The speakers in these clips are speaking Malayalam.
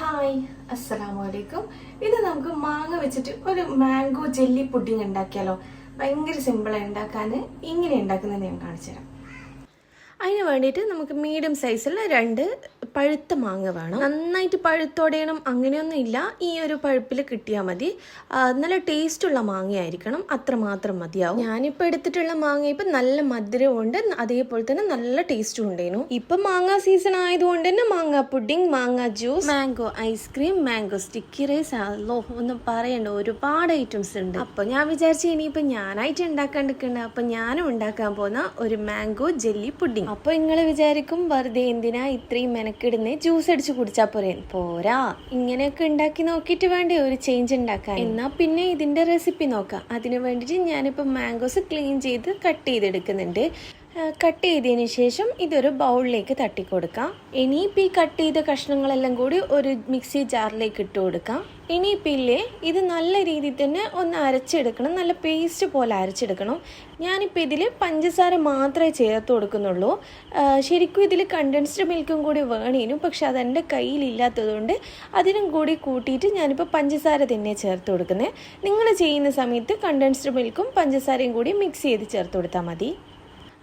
ഹായ് അസ്സലാമു അലൈക്കും. ഇത് നമുക്ക് മാങ്ങ വെച്ചിട്ട് ഒരു മാംഗോ ജെല്ലി പുഡിംഗ് ഉണ്ടാക്കിയാലോ? ഭയങ്കര സിമ്പിളാണ് ഉണ്ടാക്കാൻ. ഇങ്ങനെ ഉണ്ടാക്കുന്നത് ഞാൻ കാണിച്ചു തരാം. അതിന് വേണ്ടിയിട്ട് നമുക്ക് മീഡിയം സൈസിലുള്ള 2 പഴുത്ത മാങ്ങ വേണം. നന്നായിട്ട് പഴുത്തോടെയണം അങ്ങനെയൊന്നും ഇല്ല, ഈ ഒരു പഴുപ്പിൽ കിട്ടിയാൽ മതി. നല്ല ടേസ്റ്റുള്ള മാങ്ങയായിരിക്കണം, അത്രമാത്രം മതിയാവും. ഞാനിപ്പോൾ എടുത്തിട്ടുള്ള മാങ്ങ ഇപ്പം നല്ല മധുരവും ഉണ്ട്, അതേപോലെ തന്നെ നല്ല ടേസ്റ്റും ഉണ്ടായിരുന്നു. ഇപ്പം മാങ്ങ സീസൺ ആയതുകൊണ്ട് തന്നെ മാങ്ങ പുഡിംഗ്, മാങ്ങ juice, mango ice cream, mango sticky rice, ഒന്നും പറയണ്ട, ഒരുപാട് ഐറ്റംസ് ഉണ്ട്. അപ്പോൾ ഞാൻ വിചാരിച്ചു ഇനിയിപ്പോൾ ഞാനായിട്ട് ഉണ്ടാക്കാണ്ടിരിക്കണ്ട, അപ്പം ഞാനും ഉണ്ടാക്കാൻ പോകുന്ന ഒരു മാംഗോ ജെല്ലി പുഡിംഗ്. അപ്പോൾ നിങ്ങൾ വിചാരിക്കും വെറുതെ എന്തിനാ ഇത്രയും മെനക്കിടുന്നേ, ജ്യൂസ് അടിച്ച് കുടിച്ചാൽ പോരാ, ഇങ്ങനെയൊക്കെ ഉണ്ടാക്കി നോക്കിയിട്ട് വേണ്ടേ ഒരു ചേഞ്ച് ഉണ്ടാക്കാൻ. എന്നാൽ പിന്നെ ഇതിൻ്റെ റെസിപ്പി നോക്കാം. അതിന് വേണ്ടിയിട്ട് ഞാനിപ്പോൾ മാംഗോസ് ക്ലീൻ ചെയ്ത് കട്ട് ചെയ്തെടുക്കുന്നുണ്ട്. കട്ട് ചെയ്തതിന് ശേഷം ഇതൊരു ബൗളിലേക്ക് തട്ടിക്കൊടുക്കാം. ഇനിയിപ്പോൾ ഈ കട്ട് ചെയ്ത കഷ്ണങ്ങളെല്ലാം കൂടി ഒരു മിക്സി ജാറിലേക്ക് ഇട്ട് കൊടുക്കാം. ഇനിയിപ്പോൾ ഇല്ലേ, ഇത് നല്ല രീതിയിൽ തന്നെ ഒന്ന് അരച്ചെടുക്കണം, നല്ല പേസ്റ്റ് പോലെ അരച്ചെടുക്കണം. ഞാനിപ്പോൾ ഇതിൽ പഞ്ചസാര മാത്രമേ ചേർത്ത് കൊടുക്കുന്നുള്ളൂ. ശരിക്കും ഇതിൽ കണ്ടൻസ്ഡ് മിൽക്കും കൂടി വേണേനും, പക്ഷെ അതെൻ്റെ കയ്യിലില്ലാത്തതുകൊണ്ട് അതിനും കൂടി കൂട്ടിയിട്ട് ഞാനിപ്പോൾ പഞ്ചസാര തന്നെ ചേർത്ത് കൊടുക്കുന്നത്. നിങ്ങൾ ചെയ്യുന്ന സമയത്ത് കണ്ടൻസ്ഡ് മിൽക്കും പഞ്ചസാരയും കൂടി മിക്സ് ചെയ്ത് ചേർത്ത് കൊടുത്താൽ മതി.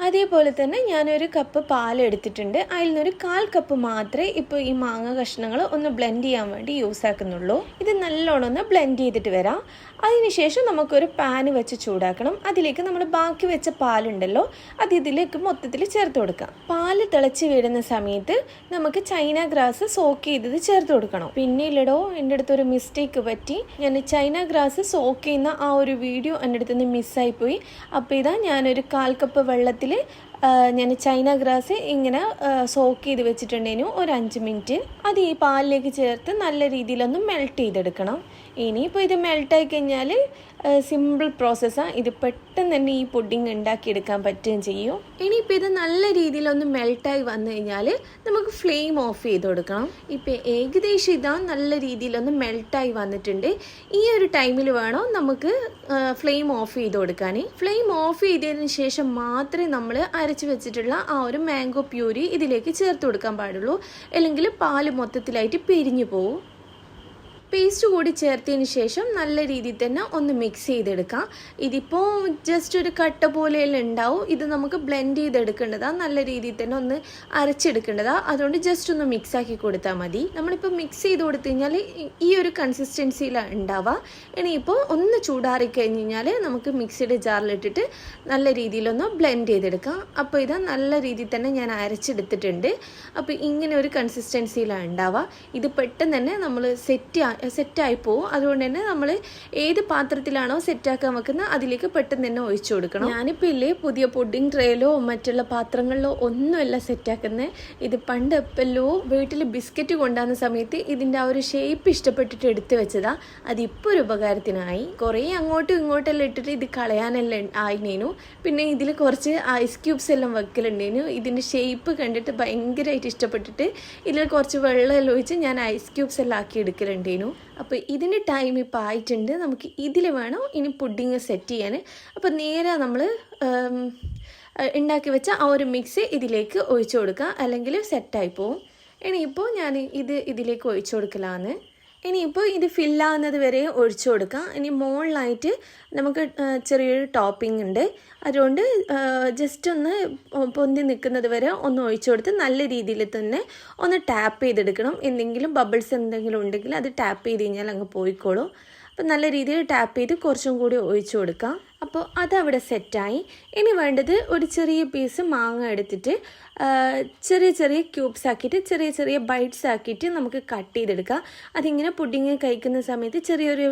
അതേപോലെ തന്നെ ഞാനൊരു കപ്പ് പാൽ എടുത്തിട്ടുണ്ട്. അതിൽ നിന്നൊരു 1/4 കപ്പ് മാത്രമേ ഇപ്പോൾ ഈ മാങ്ങ കഷ്ണങ്ങൾ ഒന്ന് ബ്ലെൻഡ് ചെയ്യാൻ വേണ്ടി യൂസ് ആക്കുന്നുള്ളൂ. ഇത് നല്ലോണം ഒന്ന് ബ്ലെൻഡ് ചെയ്തിട്ട് വരാം. അതിനുശേഷം നമുക്കൊരു പാൻ വെച്ച് ചൂടാക്കണം. അതിലേക്ക് നമ്മൾ ബാക്കി വെച്ച പാലുണ്ടല്ലോ, അത് ഇതിലേക്ക് മൊത്തത്തിൽ ചേർത്ത് കൊടുക്കാം. പാല് തിളച്ച് വരുന്ന സമയത്ത് നമുക്ക് ചൈന ഗ്രാസ് സോക്ക് ചെയ്തത് ചേർത്ത് കൊടുക്കണം. പിന്നീടോ എൻ്റെ അടുത്തൊരു മിസ്റ്റേക്ക് പറ്റി, ഞാൻ ചൈന ഗ്രാസ് സോക്ക് ചെയ്യുന്ന ആ ഒരു വീഡിയോ എൻ്റെ അടുത്തുനിന്ന് മിസ്സായിപ്പോയി. അപ്പോൾ ഇതാ ഞാനൊരു 1/4 കപ്പ് വെള്ളത്തിൽ ഞാൻ ചൈന ഗ്രാസ് ഇങ്ങനെ സോക്ക് ചെയ്ത് വെച്ചിട്ടുണ്ടേനു ഒരു 5 മിനിറ്റ്. അത് ഈ പാലിലേക്ക് ചേർത്ത് നല്ല രീതിയിലൊന്ന് മെൽറ്റ് ചെയ്തെടുക്കണം. ഇനിയിപ്പോൾ ഇത് മെൽട്ടായി കഴിഞ്ഞാൽ സിമ്പിൾ പ്രോസസ്സാണ്. ഇത് പെട്ടെന്ന് തന്നെ ഈ പുഡിംഗ് ഉണ്ടാക്കിയെടുക്കാൻ പറ്റുകയും ചെയ്യും. ഇനിയിപ്പോൾ ഇത് നല്ല രീതിയിലൊന്ന് മെൽട്ടായി വന്നു കഴിഞ്ഞാൽ നമുക്ക് ഫ്ലെയിം ഓഫ് ചെയ്ത് കൊടുക്കണം. ഇപ്പോൾ ഏകദേശം ഇതാ നല്ല രീതിയിലൊന്ന് മെൽട്ടായി വന്നിട്ടുണ്ട്. ഈ ഒരു ടൈമിൽ വേണം നമുക്ക് ഫ്ലെയിം ഓഫ് ചെയ്ത് കൊടുക്കാൻ. ഫ്ലെയിം ഓഫ് ചെയ്തതിന് ശേഷം മാത്രമേ നമ്മൾ അരച്ച് വെച്ചിട്ടുള്ള ആ ഒരു മാംഗോ പ്യൂരി ഇതിലേക്ക് ചേർത്ത് കൊടുക്കാൻ പാടുള്ളൂ, അല്ലെങ്കിൽ പാല് മൊത്തത്തിലായിട്ട് പിരിഞ്ഞു പോകും. പേസ്റ്റ് കൂടി ചേർത്തതിന് ശേഷം നല്ല രീതിയിൽ തന്നെ ഒന്ന് മിക്സ് ചെയ്തെടുക്കാം. ഇതിപ്പോൾ ജസ്റ്റ് ഒരു കട്ട പോലെയെല്ലാം ഉണ്ടാവും, ഇത് നമുക്ക് ബ്ലെൻഡ് ചെയ്തെടുക്കേണ്ടതാണ്, നല്ല രീതിയിൽ തന്നെ ഒന്ന് അരച്ചെടുക്കേണ്ടതാണ്. അതുകൊണ്ട് ജസ്റ്റ് ഒന്ന് മിക്സ് ആക്കി കൊടുത്താൽ മതി. നമ്മളിപ്പോൾ മിക്സ് ചെയ്ത് കൊടുത്തു കഴിഞ്ഞാൽ ഈ ഒരു കൺസിസ്റ്റൻസിയിലാണ് ഉണ്ടാവുക. ഇനിയിപ്പോൾ ഒന്ന് ചൂടാറി കഴിഞ്ഞ് കഴിഞ്ഞാൽ നമുക്ക് മിക്സിയുടെ ജാറിലിട്ടിട്ട് നല്ല രീതിയിലൊന്ന് ബ്ലെൻഡ് ചെയ്തെടുക്കാം. അപ്പോൾ ഇത് നല്ല രീതിയിൽ തന്നെ ഞാൻ അരച്ചെടുത്തിട്ടുണ്ട്. അപ്പോൾ ഇങ്ങനെ ഒരു കൺസിസ്റ്റൻസിയിലാണ് ഉണ്ടാവുക. ഇത് പെട്ടെന്ന് തന്നെ നമ്മൾ സെറ്റായി പോവും. അതുകൊണ്ട് തന്നെ നമ്മൾ ഏത് പാത്രത്തിലാണോ സെറ്റാക്കാൻ വെക്കുന്നത് അതിലേക്ക് പെട്ടെന്ന് തന്നെ ഒഴിച്ചു കൊടുക്കണം. ഞാനിപ്പോൾ ഇല്ലേ പുതിയ പുഡിംഗ് ട്രേയിലോ മറ്റുള്ള പാത്രങ്ങളിലോ ഒന്നുമല്ല സെറ്റാക്കുന്നത്. ഇത് പണ്ട് എപ്പോഴോ വീട്ടിൽ ബിസ്ക്കറ്റ് കൊണ്ടുവന്ന സമയത്ത് ഇതിൻ്റെ ആ ഒരു ഷേപ്പ് ഇഷ്ടപ്പെട്ടിട്ട് എടുത്തു വെച്ചതാണ്. അതിപ്പോൾ ഒരു ഉപകാരത്തിനായി. കുറേ അങ്ങോട്ടും ഇങ്ങോട്ടെല്ലാം ഇട്ടിട്ട് ഇത് കളയാനെല്ലാം ആയിനേനു. പിന്നെ ഇതിൽ കുറച്ച് ഐസ് ക്യൂബ്സ് എല്ലാം വെക്കലുണ്ടേനു. ഇതിൻ്റെ ഷേപ്പ് കണ്ടിട്ട് ഭയങ്കരമായിട്ട് ഇഷ്ടപ്പെട്ടിട്ട് ഇതിൽ കുറച്ച് വെള്ളമെല്ലാം ഒഴിച്ച് ഞാൻ ഐസ് ക്യൂബ്സ് എല്ലാം ആക്കി എടുക്കലുണ്ടേനു. അപ്പോൾ ഇതിൻ്റെ ടൈം ഇപ്പോൾ ആയിട്ടുണ്ട്. നമുക്ക് ഇതിൽ വേണം ഇനി പുഡിങ് സെറ്റ് ചെയ്യാൻ. അപ്പോൾ നേരെ നമ്മൾ ഉണ്ടാക്കി വെച്ച ആ ഒരു മിക്സ് ഇതിലേക്ക് ഒഴിച്ചു കൊടുക്കുക, അല്ലെങ്കിൽ സെറ്റായി പോവും. ഇനിയിപ്പോൾ ഞാൻ ഇതിലേക്ക് ഒഴിച്ചു കൊടുക്കലാണ്. ഇനിയിപ്പോൾ ഇത് ഫില്ലാവുന്നത് വരെ ഒഴിച്ചു കൊടുക്കാം. ഇനി മുകളിലായിട്ട് നമുക്ക് ചെറിയൊരു ടോപ്പിംഗ് ഉണ്ട്, അതുകൊണ്ട് ജസ്റ്റ് ഒന്ന് പൊന്തി നിൽക്കുന്നത് വരെ ഒന്ന് ഒഴിച്ചു കൊടുത്ത് നല്ല രീതിയിൽ തന്നെ ഒന്ന് ടാപ്പ് ചെയ്തെടുക്കണം. എന്തെങ്കിലും ബബിൾസ് എന്തെങ്കിലും ഉണ്ടെങ്കിൽ അത് ടാപ്പ് ചെയ്ത് കഴിഞ്ഞാൽ അങ്ങ് പോയിക്കോളും. അപ്പോൾ നല്ല രീതിയിൽ ടാപ്പ് ചെയ്ത് കുറച്ചും കൂടി ഒഴിച്ചു കൊടുക്കാം. അപ്പോൾ അതവിടെ സെറ്റായി. ഇനി വേണ്ടത് ഒരു ചെറിയ പീസ് മാങ്ങ എടുത്തിട്ട് ചെറിയ ചെറിയ ക്യൂബ്സ് ആക്കിയിട്ട് ചെറിയ ബൈറ്റ്സ് ആക്കിയിട്ട് നമുക്ക് കട്ട് ചെയ്തെടുക്കാം. അതിങ്ങനെ പുഡിങ് കഴിക്കുന്ന സമയത്ത് ചെറിയൊരു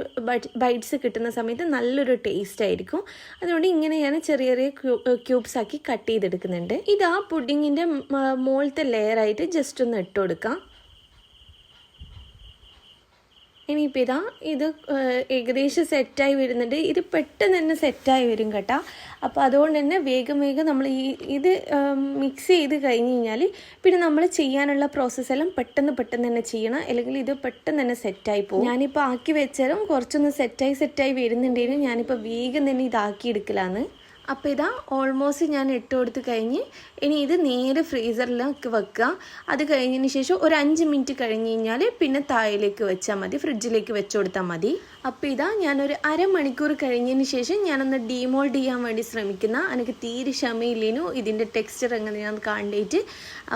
ബൈറ്റ്സ് കിട്ടുന്ന സമയത്ത് നല്ലൊരു ടേസ്റ്റ് ആയിരിക്കും. അതുകൊണ്ട് ഇങ്ങനെ ഞാൻ ചെറിയ ക്യൂബ്സ് ആക്കി കട്ട് ചെയ്തെടുക്കുന്നുണ്ട്. ഇതാ പുഡിങ്ങിൻ്റെ മുകളിലത്തെ ലെയറായിട്ട് ജസ്റ്റ് ഒന്ന് ഇട്ട് കൊടുക്കാം. ഇനിയിപ്പോൾ ഇതാ ഇത് ഏകദേശം സെറ്റായി വരുന്നുണ്ട്. ഇത് പെട്ടെന്ന് തന്നെ സെറ്റായി വരും കേട്ടോ. അപ്പോൾ അതുകൊണ്ട് തന്നെ വേഗം നമ്മൾ ഇത് മിക്സ് ചെയ്ത് കഴിഞ്ഞ് കഴിഞ്ഞാൽ പിന്നെ നമ്മൾ ചെയ്യാനുള്ള പ്രോസസ്സെല്ലാം പെട്ടെന്ന് തന്നെ ചെയ്യണം, അല്ലെങ്കിൽ ഇത് പെട്ടെന്ന് തന്നെ സെറ്റായി പോകും. ഞാനിപ്പോൾ ആക്കി വെച്ചാലും കുറച്ചൊന്ന് സെറ്റായി വരുന്നുണ്ടെങ്കിലും ഞാനിപ്പോൾ വേഗം തന്നെ ഇതാക്കി എടുക്കലാണ്. അപ്പോൾ ഇതാ ഓൾമോസ്റ്റ് ഞാൻ ഇട്ട് കൊടുത്ത് കഴിഞ്ഞ് ഇനി ഇത് നേരെ ഫ്രീസറിലേക്ക് വെക്കുക. അത് കഴിഞ്ഞതിന് ശേഷം ഒരു 5 മിനിറ്റ് കഴിഞ്ഞ് കഴിഞ്ഞാൽ പിന്നെ താഴേക്ക് വെച്ചാൽ മതി, ഫ്രിഡ്ജിലേക്ക് വെച്ച് കൊടുത്താൽ മതി. അപ്പോൾ ഇതാ ഞാനൊരു അരമണിക്കൂർ കഴിഞ്ഞതിന് ശേഷം ഞാനൊന്ന് ഡീമോൾഡ് ചെയ്യാൻ വേണ്ടി ശ്രമിക്കുന്ന, എനിക്ക് തീരെ ക്ഷമയില്ലേനു ഇതിൻ്റെ ടെക്സ്ചർ എങ്ങനെയാണെന്ന് കണ്ടിട്ട്.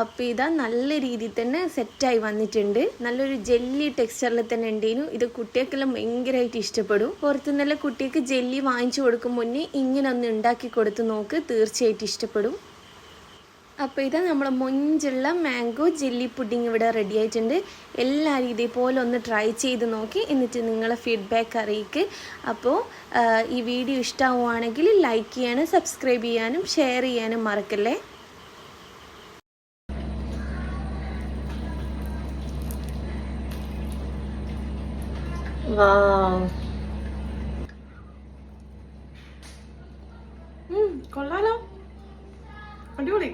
അപ്പോൾ ഇതാ നല്ല രീതിയിൽ തന്നെ സെറ്റായി വന്നിട്ടുണ്ട്. നല്ലൊരു ജെല്ലി ടെക്സ്ചറിൽ തന്നെ ഉണ്ടേനു. ഇത് കുട്ടികൾക്കെല്ലാം ഭയങ്കരമായിട്ട് ഇഷ്ടപ്പെടും. പുറത്തുനിന്നുള്ള കുട്ടികൾക്ക് ജെല്ലി വാങ്ങിച്ചു കൊടുക്കും മുന്നേ ഇങ്ങനെ ഒന്ന് ഉണ്ടാക്കി കൊടുത്ത് നോക്ക്, തീർച്ചയായിട്ടും ഇഷ്ടപ്പെടും. അപ്പോൾ ഇതാ നമ്മൾ മൊഞ്ചുള്ള മാംഗോ ജെല്ലി പുഡിംഗ് ഇവിടെ റെഡി ആയിട്ടുണ്ട്. എല്ലാവരും ഇതേപോലെ ഒന്ന് ട്രൈ ചെയ്ത് നോക്കി എന്നിട്ട് നിങ്ങളെ ഫീഡ്ബാക്ക് അറിയിക്കുക. അപ്പോൾ ഈ വീഡിയോ ഇഷ്ടമാവുകയാണെങ്കിൽ ലൈക്ക് ചെയ്യാനും സബ്സ്ക്രൈബ് ചെയ്യാനും ഷെയർ ചെയ്യാനും മറക്കല്ലേ. കൊള്ളാലോ, അടിപൊളി.